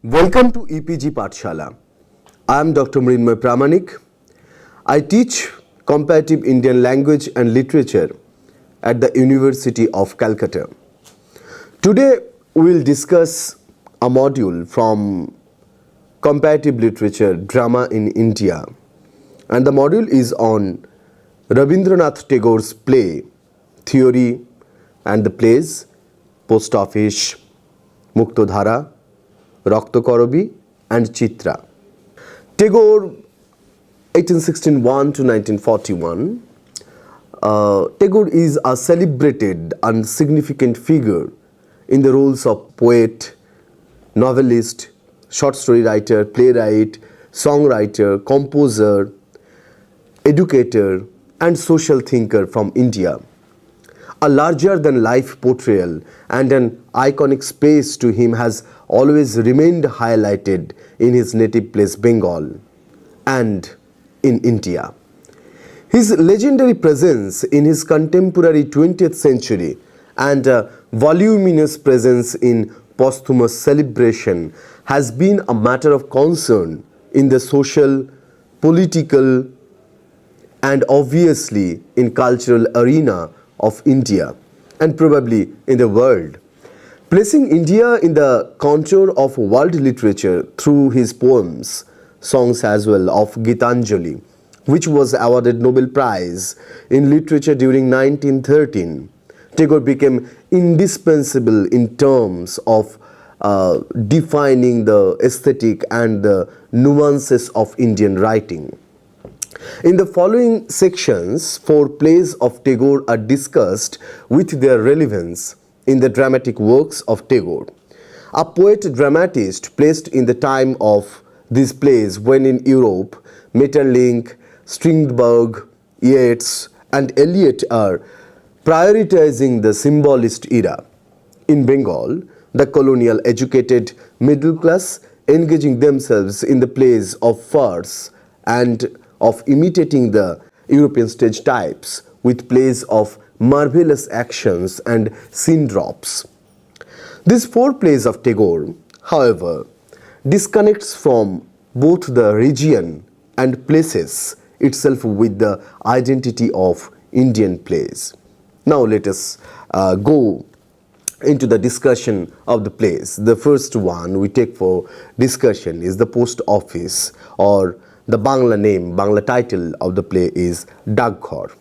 Welcome to EPG Pathshala. I am Dr. Mrinmoy Pramanik. I teach comparative Indian language and literature at the University of Calcutta. Today we will discuss a module from comparative literature, drama in India. And the module is on Rabindranath Tagore's play, theory and the plays, Post Office, Muktodhara, Raktokorobi and Chitra. Tagore, 1861 to 1941. Tagore is a celebrated and significant figure in the roles of poet, novelist, short story writer, playwright, songwriter, composer, educator and social thinker from India. A larger-than-life portrayal and an iconic space to him has always remained highlighted in his native place Bengal and in India. His legendary presence in his contemporary 20th century and voluminous presence in posthumous celebration has been a matter of concern in the social, political and obviously in cultural arena of India and probably in the world, placing India in the contour of world literature through his poems, songs as well of Gitanjali, which was awarded Nobel Prize in Literature during 1913. Tagore became indispensable in terms of defining the aesthetic and the nuances of Indian writing. In the following sections, 4 plays of Tagore are discussed with their relevance in the dramatic works of Tagore. A poet-dramatist placed in the time of these plays when in Europe, Maeterlinck, Strindberg, Yeats and Eliot are prioritizing the symbolist era. In Bengal, the colonial educated middle class engaging themselves in the plays of farce and of imitating the European stage types with plays of marvelous actions and scene drops. These 4 plays of Tagore, however, disconnects from both the region and places itself with the identity of Indian plays. Now let us go into the discussion of the plays. The first one we take for discussion is the Post Office, or the Bangla title of the play is Dagghor.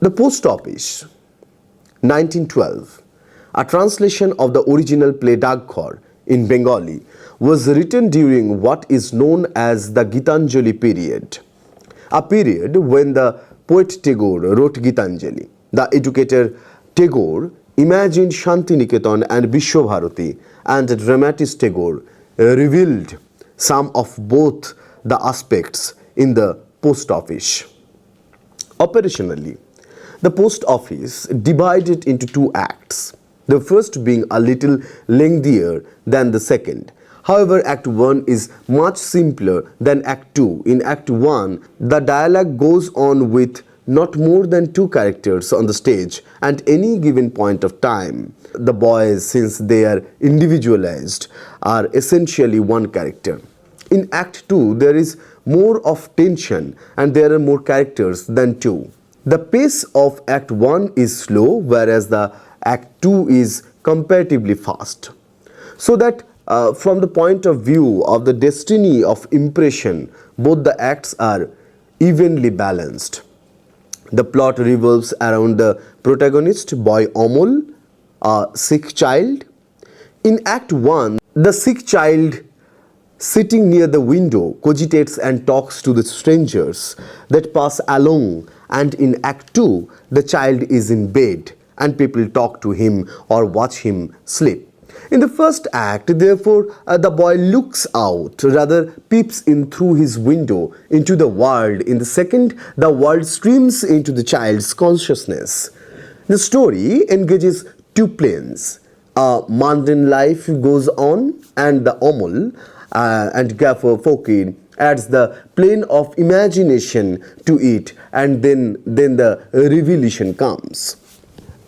The Post Office, 1912, a translation of the original play Dagghor in Bengali, was written during what is known as the Gitanjali period, a period when the poet Tagore wrote Gitanjali. The educator Tagore imagined Shantiniketan and Vishwabharati, and the dramatist Tagore revealed some of both the aspects in the Post Office. Operationally, the Post Office divided into 2 acts, the first being a little lengthier than the second. However, Act 1 is much simpler than Act 2. In Act 1, the dialogue goes on with not more than 2 characters on the stage at any given point of time. The boys, since they are individualized, are essentially 1 character. In Act 2, there is more of tension and there are more characters than 2. The pace of Act 1 is slow, whereas the Act 2 is comparatively fast. So that from the point of view of the destiny of impression, both the acts are evenly balanced. The plot revolves around the protagonist, boy Amol, a sick child. In Act 1, the sick child sitting near the window cogitates and talks to the strangers that pass along, and in Act 2 the child is in bed and people talk to him or watch him sleep. In the first act, therefore, the boy looks out, rather peeps in through his window into the world. In the second, the world streams into the child's consciousness. The story engages 2 planes. A mundane life goes on, and the Amol and Gaffer Fakir adds the plane of imagination to it, and then the revelation comes.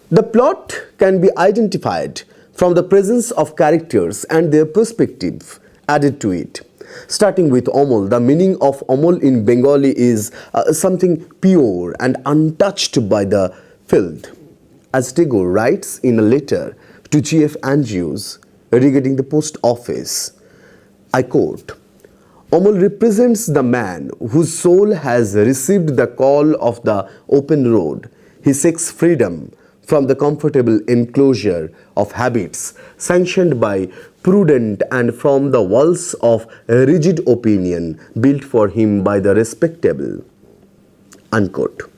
The plot can be identified from the presence of characters and their perspective added to it. Starting with Omol, the meaning of Omol in Bengali is something pure and untouched by the field. As Tagore writes in a letter to G.F. Andrews regarding the post office, I quote, Omol represents the man whose soul has received the call of the open road. He seeks freedom from the comfortable enclosure of habits sanctioned by prudent and from the walls of rigid opinion built for him by the respectable. Unquote.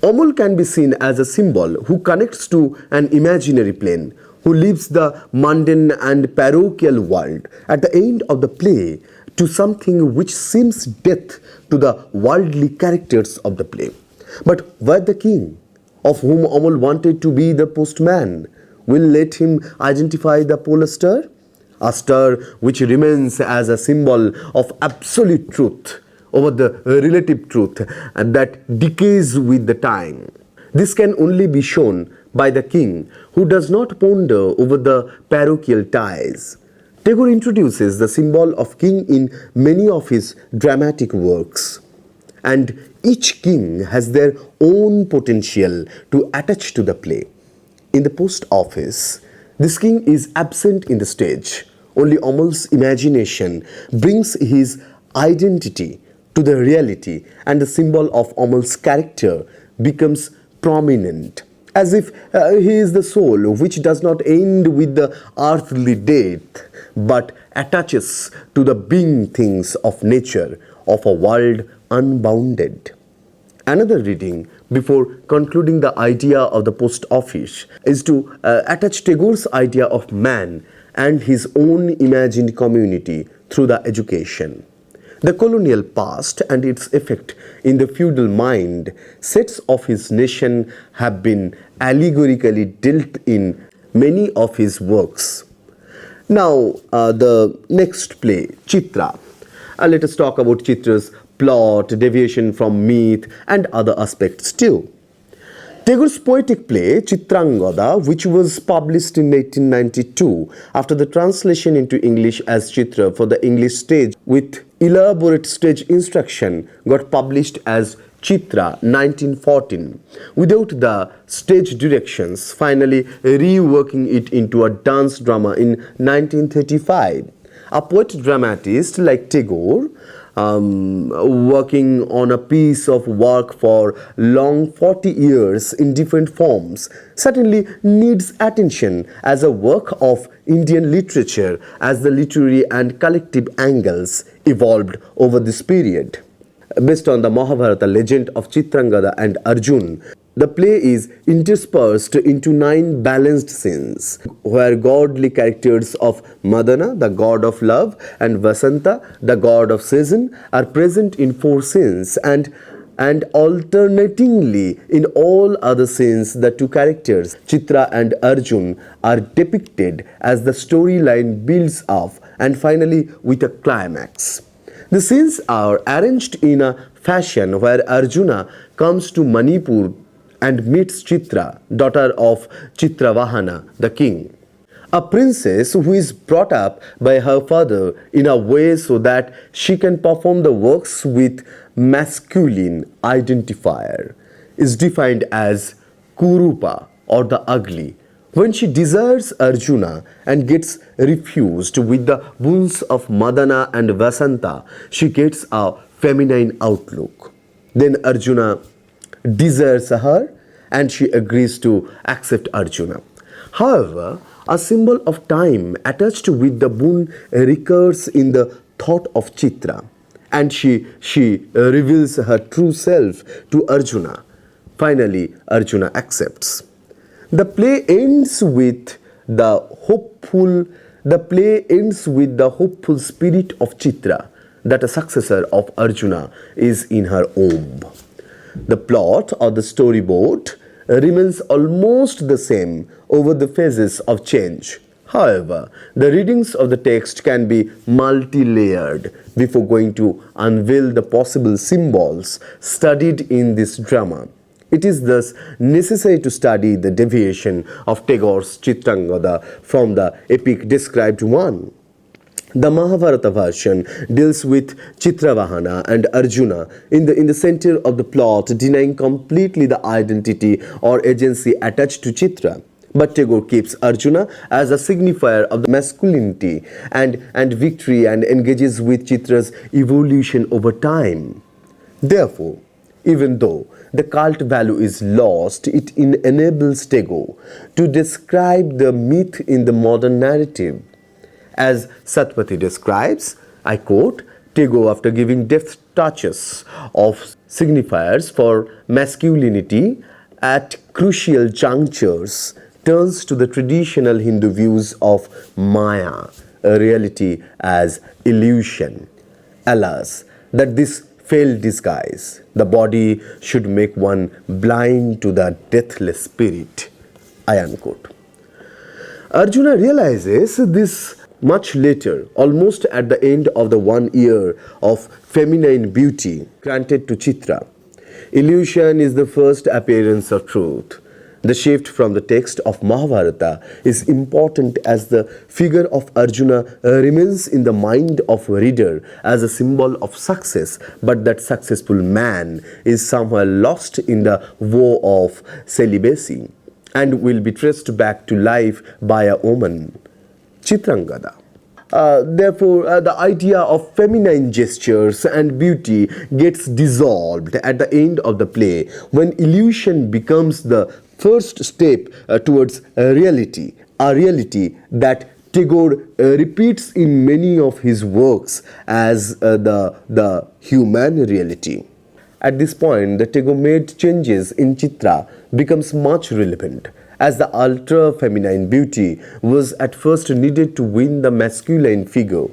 Omol can be seen as a symbol who connects to an imaginary plane, who leaves the mundane and parochial world at the end of the play to something which seems death to the worldly characters of the play. But where the king, of whom Omol wanted to be the postman, will let him identify the polar star? A star which remains as a symbol of absolute truth over the relative truth and that decays with the time. This can only be shown by the king who does not ponder over the parochial ties. Tagore introduces the symbol of king in many of his dramatic works, and each king has their own potential to attach to the play. In the post office, this king is absent in the stage. Only Omol's imagination brings his identity to the reality, and the symbol of Omol's character becomes prominent, as if he is the soul which does not end with the earthly death, but attaches to the being things of nature, of a world unbounded. Another reading before concluding the idea of the post office is to attach Tagore's idea of man and his own imagined community through the education. The colonial past and its effect in the feudal mind, sets of his nation have been allegorically dealt in many of his works. Now, the next play, Chitra. Let us talk about Chitra's plot, deviation from myth, and other aspects too. Tagore's poetic play Chitrangada, which was published in 1892 after the translation into English as Chitra for the English stage with elaborate stage instruction, got published as Chitra 1914 without the stage directions, finally reworking it into a dance drama in 1935. A poet dramatist like Tagore, working on a piece of work for long 40 years in different forms, certainly needs attention as a work of Indian literature as the literary and collective angles evolved over this period. Based on the Mahabharata legend of Chitrangada and Arjun, the play is interspersed into 9 balanced scenes, where godly characters of Madana, the god of love, and Vasanta, the god of season, are present in 4 scenes, and alternatingly in all other scenes the 2 characters, Chitra and Arjun, are depicted as the storyline builds up and finally with a climax. The scenes are arranged in a fashion where Arjuna comes to Manipur and meets Chitra, daughter of Chitravahana, the king, a princess who is brought up by her father in a way so that she can perform the works with masculine identifier, is defined as Kurupa or the ugly. When she desires Arjuna and gets refused with the boons of Madana and Vasanta, she gets a feminine outlook. Then Arjuna desires her and she agrees to accept Arjuna. However, a symbol of time attached with the boon recurs in the thought of Chitra, and she reveals her true self to Arjuna. Finally, Arjuna accepts. The play ends with the hopeful spirit of Chitra, that a successor of Arjuna is in her womb. The plot or the storyboard remains almost the same over the phases of change. However, the readings of the text can be multi-layered before going to unveil the possible symbols studied in this drama. It is thus necessary to study the deviation of Tagore's Chitrangada from the epic described one. The Mahabharata version deals with Chitravahana and Arjuna in the center of the plot, denying completely the identity or agency attached to Chitra. But Tagore keeps Arjuna as a signifier of the masculinity and victory and engages with Chitra's evolution over time. Therefore, even though the cult value is lost, it enables Tagore to describe the myth in the modern narrative. As Satpathy describes, I quote, Tagore, after giving deft touches of signifiers for masculinity at crucial junctures, turns to the traditional Hindu views of Maya, a reality as illusion. Alas, that this failed disguise, the body should make one blind to the deathless spirit. I unquote. Arjuna realizes this much later, almost at the end of the 1 year of feminine beauty granted to Chitra. Illusion is the first appearance of truth. The shift from the text of Mahabharata is important as the figure of Arjuna remains in the mind of a reader as a symbol of success, but that successful man is somewhere lost in the woe of celibacy and will be traced back to life by a woman, Chitrangada. Therefore, the idea of feminine gestures and beauty gets dissolved at the end of the play when illusion becomes the first step towards reality, a reality that Tagore repeats in many of his works as the human reality. At this point, the Tagore made changes in Chitra becomes much relevant, as the ultra-feminine beauty was at first needed to win the masculine figure.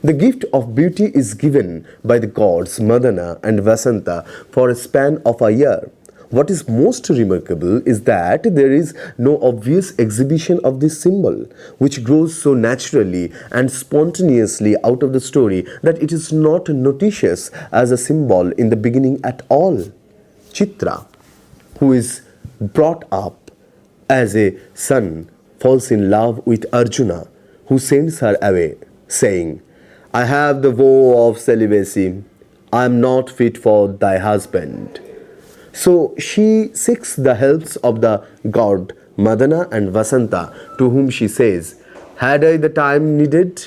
The gift of beauty is given by the gods Madana and Vasanta for a span of a year. What is most remarkable is that there is no obvious exhibition of this symbol, which grows so naturally and spontaneously out of the story that it is not noticeous as a symbol in the beginning at all. Chitra, who is brought up as a son, falls in love with Arjuna, who sends her away, saying, I have the vow of celibacy. I am not fit for thy husband. So she seeks the helps of the god Madana and Vasanta, to whom she says, had I the time needed,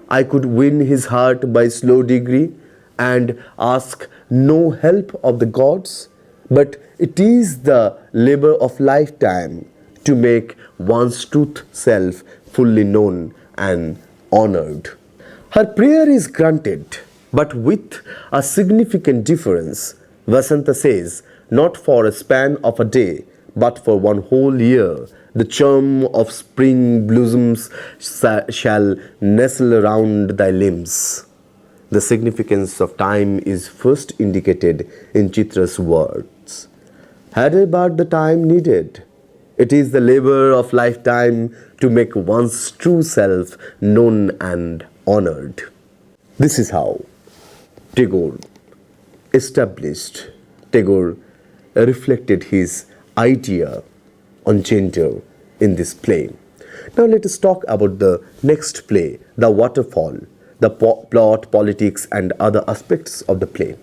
I could win his heart by slow degree and ask no help of the gods. But it is the labor of lifetime to make one's truth self fully known and honored. Her prayer is granted, but with a significant difference. Vasanta says, not for a span of a day, but for 1 whole year, the charm of spring blossoms shall nestle around thy limbs. The significance of time is first indicated in Chitra's words. Had I but the time needed, it is the labor of lifetime to make one's true self known and honored. This is how Tagore reflected his idea on gender in this play. Now let us talk about the next play, The Waterfall, the plot, politics and other aspects of the play.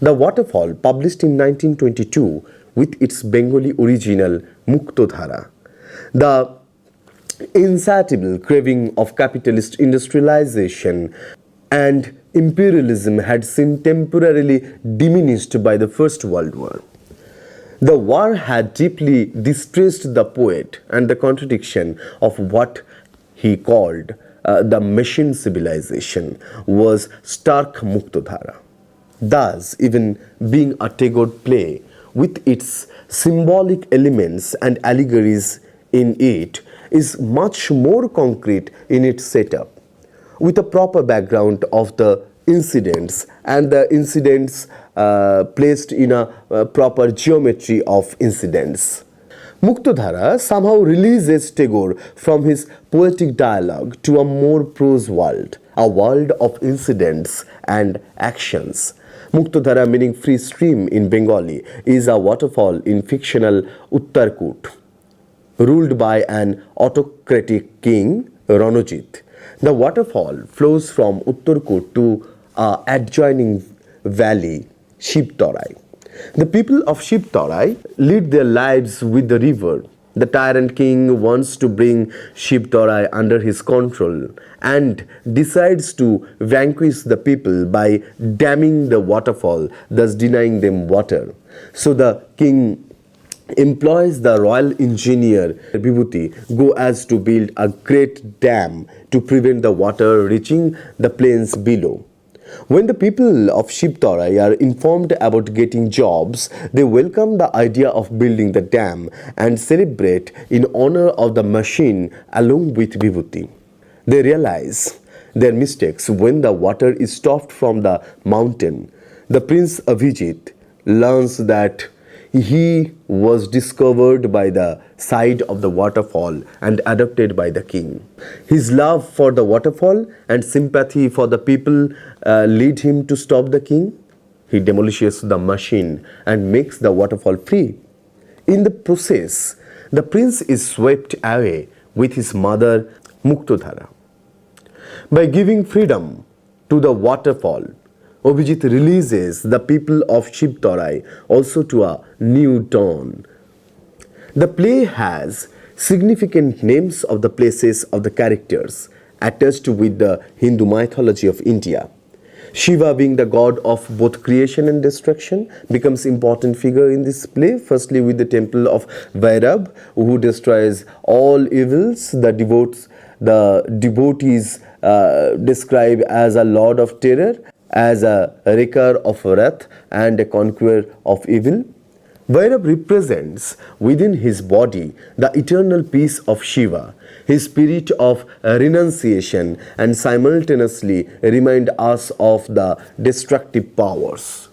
The Waterfall, published in 1922 with its Bengali original Muktodhara. The insatiable craving of capitalist industrialization and imperialism had been temporarily diminished by the First World War. The war had deeply distressed the poet, and the contradiction of what he called the machine civilization was stark Muktodhara. Thus, even being a Tagore play with its symbolic elements and allegories in it is much more concrete in its setup, with a proper background of the incidents and the incidents placed in a proper geometry of incidents. Muktodhara somehow releases Tagore from his poetic dialogue to a more prose world, a world of incidents and actions. Muktodhara, meaning free stream in Bengali, is a waterfall in fictional Uttarkut, ruled by an autocratic king, Ranojit. The waterfall flows from Uttarkut to a adjoining valley, Shivtarai. The people of Shivtarai lead their lives with the river. The tyrant king wants to bring Shivtarai under his control and decides to vanquish the people by damming the waterfall, thus denying them water. So the king employs the royal engineer Vibhuti go as to build a great dam to prevent the water reaching the plains below. When the people of Shivtarai are informed about getting jobs, they welcome the idea of building the dam and celebrate in honor of the machine along with Vibhuti. They realize their mistakes when the water is stopped from the mountain. The prince Abhijit learns that he was discovered by the side of the waterfall and adopted by the king. His love for the waterfall and sympathy for the people lead him to stop the king. He demolishes the machine and makes the waterfall free. In the process, the prince is swept away with his mother Muktodhara. By giving freedom to the waterfall, Abhijit releases the people of Shivtarai also to a new dawn. The play has significant names of the places of the characters attached with the Hindu mythology of India. Shiva, being the god of both creation and destruction, becomes important figure in this play. Firstly, with the temple of Vairab, who destroys all evils. The devotees describe as a lord of terror, as a wreaker of wrath and a conqueror of evil. Vairab represents within his body the eternal peace of Shiva, his spirit of renunciation, and simultaneously remind us of the destructive powers.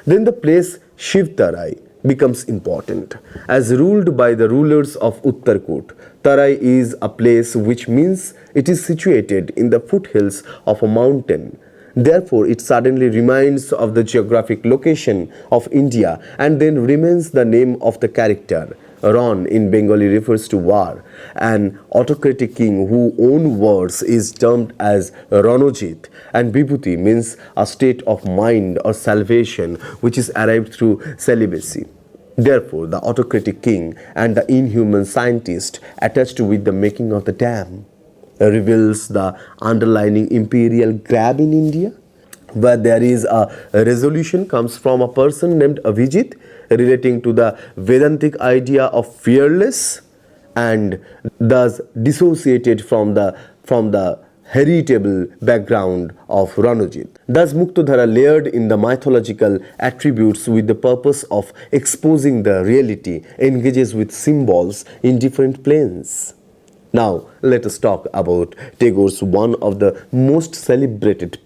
Then the place Shivtarai becomes important. As ruled by the rulers of Uttarkut, Tarai is a place which means it is situated in the foothills of a mountain. Therefore, it suddenly reminds of the geographic location of India and then remains the name of the character. Ron in Bengali refers to war. An autocratic king who owns wars is termed as Ranojit, and Vibhuti means a state of mind or salvation which is arrived through celibacy. Therefore, the autocratic king and the inhuman scientist attached with the making of the dam reveals the underlying imperial grab in India, where there is a resolution comes from a person named Abhijit relating to the Vedantic idea of fearless and thus dissociated from the heritable background of Ranojit. Thus Muktodhara layered in the mythological attributes with the purpose of exposing the reality, engages with symbols in different planes. Now, let us talk about Tagore's one of the most celebrated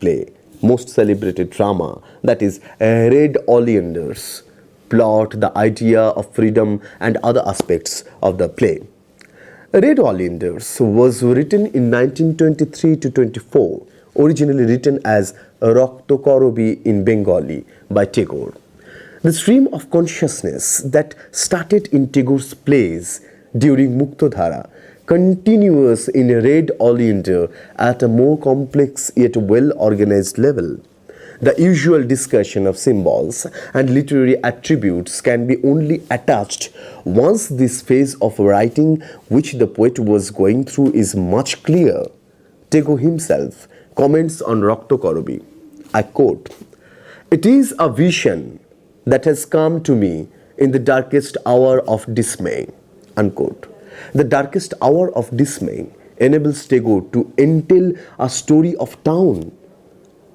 drama, that is Red Oleanders. Plot, the idea of freedom and other aspects of the play. Red Oleanders was written in 1923 to 24, originally written as Raktokorobi in Bengali by Tagore. The stream of consciousness that started in Tagore's plays during Muktodhara continuous in Red Oleander at a more complex yet well-organized level. The usual discussion of symbols and literary attributes can be only attached once this phase of writing which the poet was going through is much clearer. Tagore himself comments on Raktokorobi. I quote, "It is a vision that has come to me in the darkest hour of dismay." Unquote. The darkest hour of dismay enables Tagore to entail a story of town,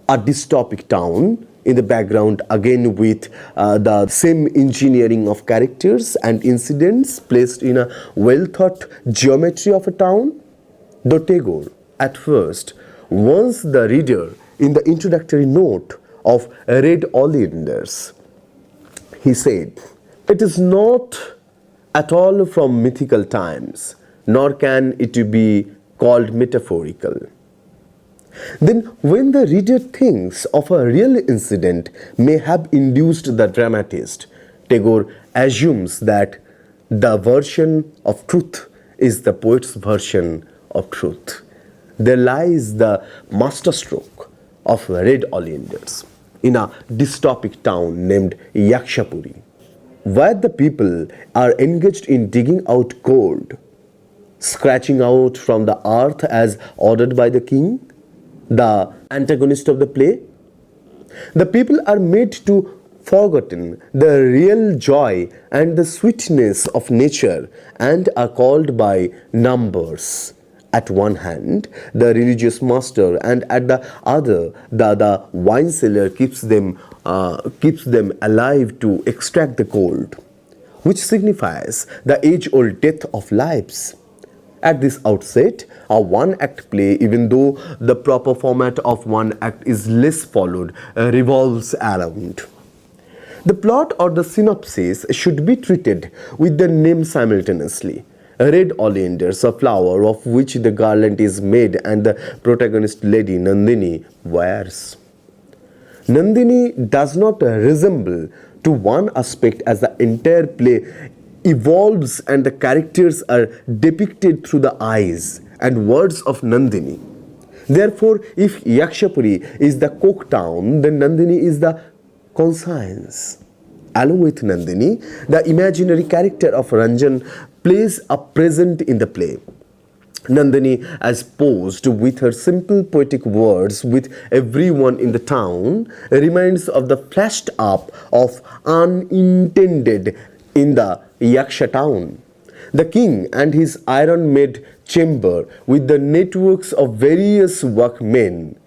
a dystopic town in the background, again with the same engineering of characters and incidents placed in a well-thought geometry of a town. Though Tagore, at first, warns the reader in the introductory note of Red Oleanders. He said, "It is not at all from mythical times, nor can it be called metaphorical. Then, when the reader thinks of a real incident may have induced the dramatist, Tagore assumes that the version of truth is the poet's version of truth. There lies the masterstroke of Red Oleanders in a dystopic town named Yakshapuri, where the people are engaged in digging out gold, scratching out from the earth as ordered by the king, the antagonist of the play. The people are made to forgotten the real joy and the sweetness of nature and are called by numbers. At one hand, the religious master, and at the other, the wine seller keeps them alive to extract the gold, which signifies the age-old death of lives. At this outset, a one-act play, even though the proper format of one act is less followed, revolves around. The plot or the synopsis should be treated with the name simultaneously. Red oleanders, a flower of which the garland is made and the protagonist lady Nandini wears. Nandini does not resemble to one aspect as the entire play evolves and the characters are depicted through the eyes and words of Nandini. Therefore, if Yakshapuri is the coke town, then Nandini is the conscience. Along with Nandini, the imaginary character of Ranjan plays a present in the play. Nandini, as posed with her simple poetic words with everyone in the town, reminds of the flashed up of unintended in the Yaksha town. The king and his iron-made chamber with the networks of various workmen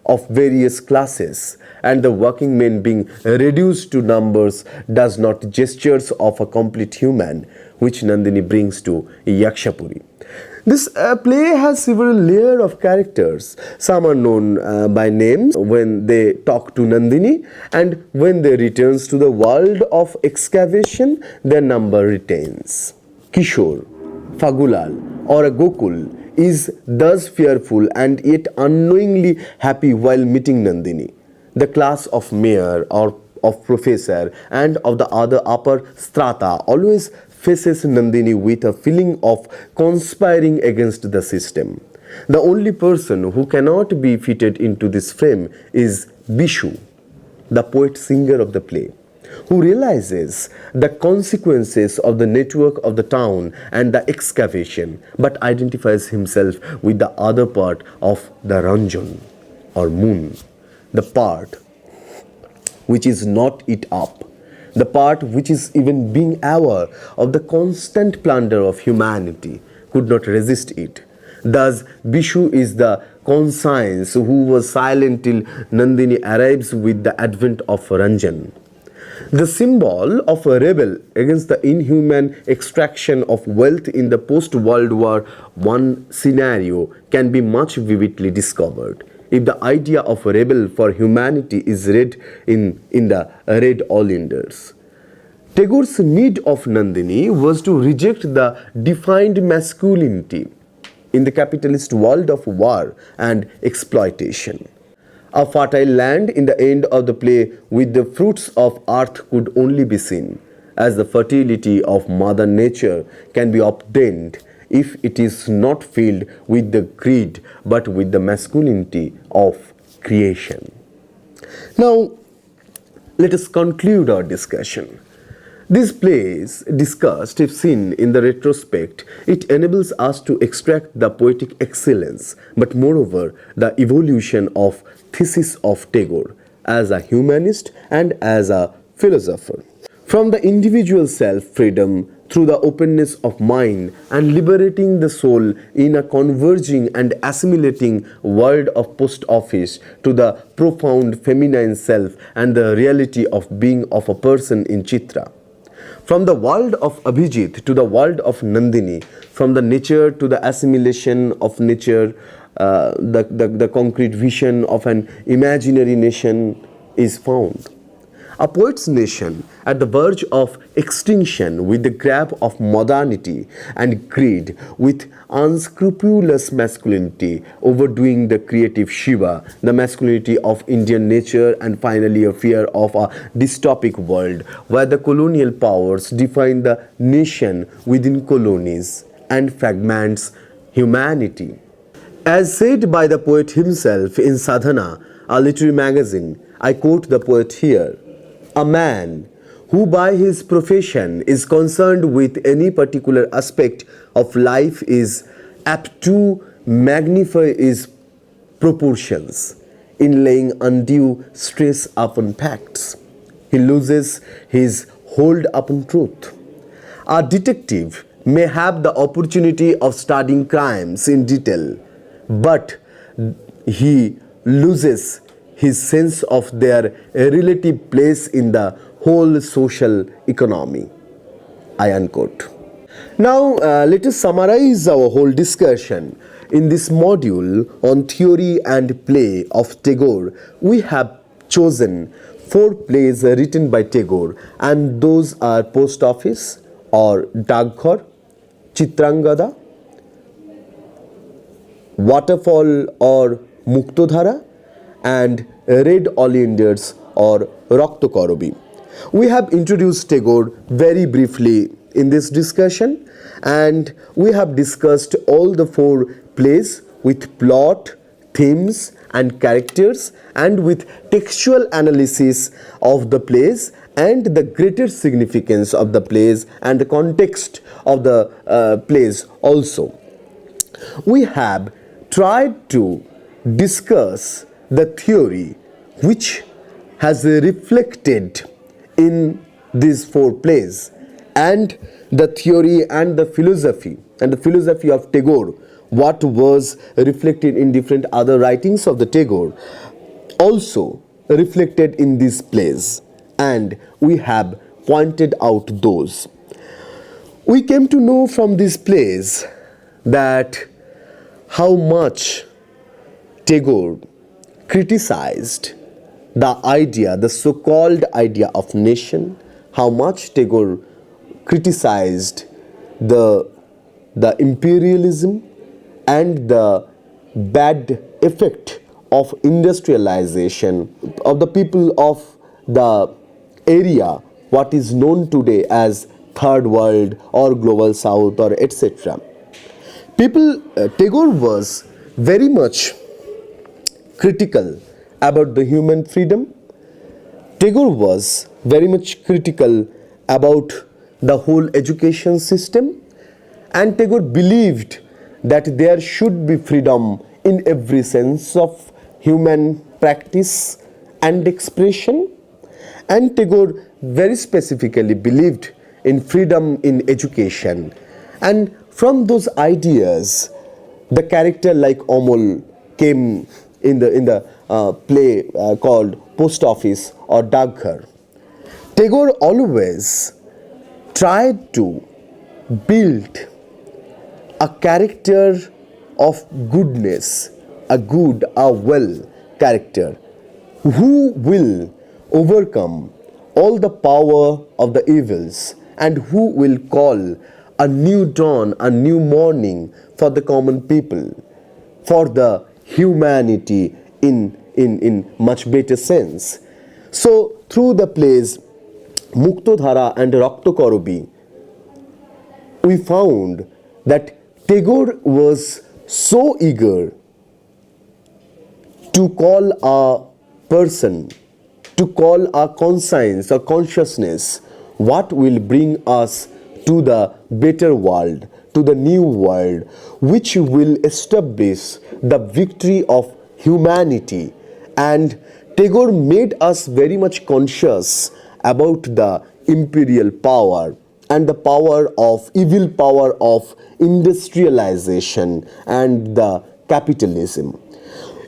of various classes and the working men being reduced to numbers does not gestures of a complete human which Nandini brings to Yakshapuri. This play has several layers of characters. Some are known by names when they talk to Nandini, and when they returns to the world of excavation, their number retains. Kishore, Fagulal or a Gokul is thus fearful and yet unknowingly happy while meeting Nandini. The class of mayor or of professor and of the other upper strata always faces Nandini with a feeling of conspiring against the system. The only person who cannot be fitted into this frame is Bishu, the poet-singer of the play, who realizes the consequences of the network of the town and the excavation, but identifies himself with the other part of the Ranjan or moon, the part which is not it up, the part which is even being aware of the constant plunder of humanity, could not resist it. Thus, Bishu is the conscience who was silent till Nandini arrives with the advent of Ranjan. The symbol of a rebel against the inhuman extraction of wealth in the post-World War I scenario can be much vividly discovered if the idea of a rebel for humanity is read in the Red Oleanders. Tagore's need of Nandini was to reject the defined masculinity in the capitalist world of war and exploitation. A fertile land in the end of the play with the fruits of earth could only be seen, as the fertility of Mother Nature can be obtained if it is not filled with the greed but with the masculinity of creation. Now, let us conclude our discussion. These plays discussed, if seen in the retrospect, it enables us to extract the poetic excellence, but moreover, the evolution of thesis of Tagore as a humanist and as a philosopher. From the individual self-freedom through the openness of mind and liberating the soul in a converging and assimilating world of post office to the profound feminine self and the reality of being of a person in Chitra. From the world of Abhijit to the world of Nandini, from the nature to the assimilation of nature, the concrete vision of an imaginary nation is found. a poet's nation at the verge of extinction with the grab of modernity and greed, with unscrupulous masculinity overdoing the creative Shiva, the masculinity of Indian nature, and finally a fear of a dystopic world where the colonial powers define the nation within colonies and fragments humanity. As said by the poet himself in Sadhana, a literary magazine, I quote the poet here: "A man who by his profession is concerned with any particular aspect of life is apt to magnify his proportions in laying undue stress upon facts. He loses his hold upon truth. A detective may have the opportunity of studying crimes in detail, but he loses his sense of their relative place in the whole social economy." I unquote. Now, let us summarize our whole discussion. In this module on theory and play of Tagore, we have chosen 4 plays written by Tagore, and those are Post Office or Dagghar, Chitrangada, Waterfall or Muktodhara, and Red Oleanders or Raktokorobi. We have introduced Tagore very briefly in this discussion, and we have discussed all the 4 plays with plot, themes and characters, and with textual analysis of the plays and the greater significance of the plays and the context of the plays also. We have tried to discuss the theory which has reflected in these 4 plays, and the theory and the philosophy of Tagore, what was reflected in different other writings of the Tagore, also reflected in these plays, and we have pointed out those. We came to know from these plays that how much Tagore criticized the idea, the so-called idea of nation, how much Tagore criticized the imperialism and the bad effect of industrialization of the people of the area, what is known today as Third World or Global South or etc. Tagore was very much critical about the human freedom. Tagore was very much critical about the whole education system, and Tagore believed that there should be freedom in every sense of human practice and expression, and Tagore very specifically believed in freedom in education. And from those ideas, the character like Amol came in the play called Post Office or Dagghar. Tagore always tried to build a character of goodness, a well character who will overcome all the power of the evils and who will call a new dawn, a new morning for the common people, for the humanity in much better sense. So through the plays Muktodhara and Raktokorobi, we found that Tagore was so eager to call a person, to call a conscience or consciousness, what will bring us to the better world, to the new world, which will establish the victory of humanity. And Tagore made us very much conscious about the imperial power and the evil power of industrialization and the capitalism.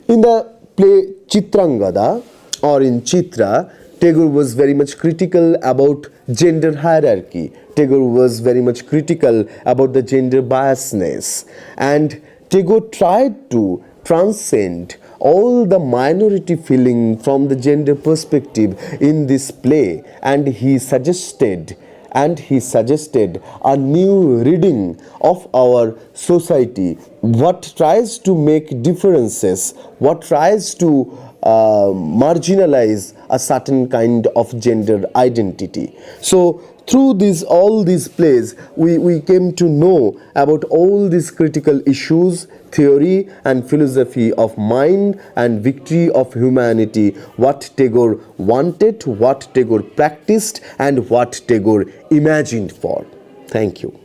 In the play Chitrangada or in Chitra, Tagore was very much critical about gender hierarchy. Tagore was very much critical about the gender biasness, and Tagore tried to transcend all the minority feeling from the gender perspective in this play, and he suggested a new reading of our society, what tries to make differences, what tries to marginalize a certain kind of gender identity. So through all these plays, we came to know about all these critical issues, theory and philosophy of mind and victory of humanity, what Tagore wanted, what Tagore practiced, and what Tagore imagined for. Thank you.